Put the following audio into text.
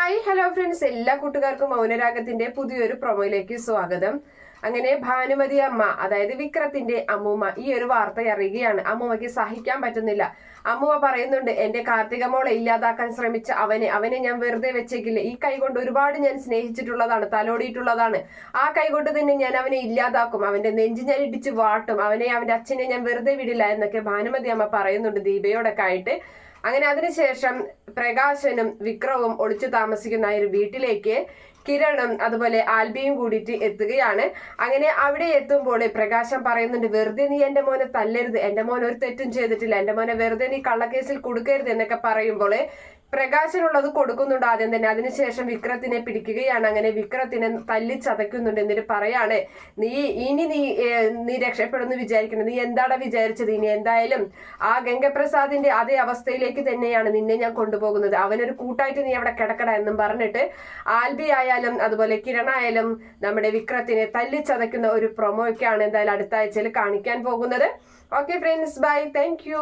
Hi hello friends, എല്ലാ കൂട്ടുകാർക്കും മൗനരാഗത്തിന്റെ പുതിയൊരു പ്രൊമോയിലേക്ക് സ്വാഗതം. അങ്ങനെ ഭാനുമതി അമ്മ, അതായത് വിക്രത്തിന്റെ അമ്മൂമ്മ, ഈ ഒരു വാർത്ത അറിയുകയാണ്. അമ്മൂമ്മയ്ക്ക് സഹിക്കാൻ പറ്റുന്നില്ല. അമ്മൂമ്മ പറയുന്നുണ്ട്, എന്റെ കാർത്തിക മോളെ ഇല്ലാതാക്കാൻ ശ്രമിച്ച അവനെ ഞാൻ വെറുതെ വെച്ചേക്കില്ല. ഈ കൈ കൊണ്ട് ഒരുപാട് ഞാൻ സ്നേഹിച്ചിട്ടുള്ളതാണ്, തലോടിയിട്ടുള്ളതാണ്. ആ കൈ കൊണ്ട് തന്നെ ഞാൻ അവനെ ഇല്ലാതാക്കും, അവന്റെ നെഞ്ച് ഞാൻ ഇടിച്ച് വാട്ടും, അവന്റെ അച്ഛനെ ഞാൻ വെറുതെ വിടില്ല എന്നൊക്കെ ഭാനുമതി അമ്മ പറയുന്നുണ്ട് ദീപയോടൊക്കെ ആയിട്ട്. അങ്ങനെ അതിനുശേഷം പ്രകാശനും വിക്രവും ഒളിച്ചു താമസിക്കുന്ന ഒരു വീട്ടിലേക്ക് കിരണും അതുപോലെ ആൽബിയും കൂടിയിട്ട് എത്തുകയാണ്. അങ്ങനെ അവിടെ എത്തുമ്പോൾ പ്രകാശം പറയുന്നുണ്ട്, വെറുതെ നീ എന്റെ മോനെ തല്ലരുത്, എന്റെ മോൻ ഒരു തെറ്റും ചെയ്തിട്ടില്ല, എന്റെ മോനെ വെറുതെ നീ കള്ളക്കേസിൽ കൊടുക്കരുത് എന്നൊക്കെ പറയുമ്പോൾ പ്രകാശനുള്ളത് കൊടുക്കുന്നുണ്ട് ആദ്യം തന്നെ. അതിനുശേഷം വിക്രത്തിനെ പിടിക്കുകയാണ്. അങ്ങനെ വിക്രത്തിനെ തല്ലി ചതയ്ക്കുന്നുണ്ട്. എന്നിട്ട് പറയാണ്, നീ രക്ഷപ്പെടുന്നു വിചാരിക്കണം, നീ എന്താണ് വിചാരിച്ചത്? ഇനി എന്തായാലും ആ ഗംഗപ്രസാദിന്റെ അതേ അവസ്ഥയിലേക്ക് തന്നെയാണ് നിന്നെ ഞാൻ കൊണ്ടുപോകുന്നത്, അവനൊരു കൂട്ടായിട്ട് നീ അവിടെ കിടക്കട എന്നും പറഞ്ഞിട്ട് ആൽബി ആയാലും അതുപോലെ കിരണായാലും നമ്മുടെ വിക്രത്തിനെ തല്ലി ചതയ്ക്കുന്ന ഒരു പ്രൊമോ ഒക്കെയാണ് എന്തായാലും അടുത്ത ആഴ്ചയിൽ കാണിക്കാൻ പോകുന്നത്. Okay friends, bye, thank U.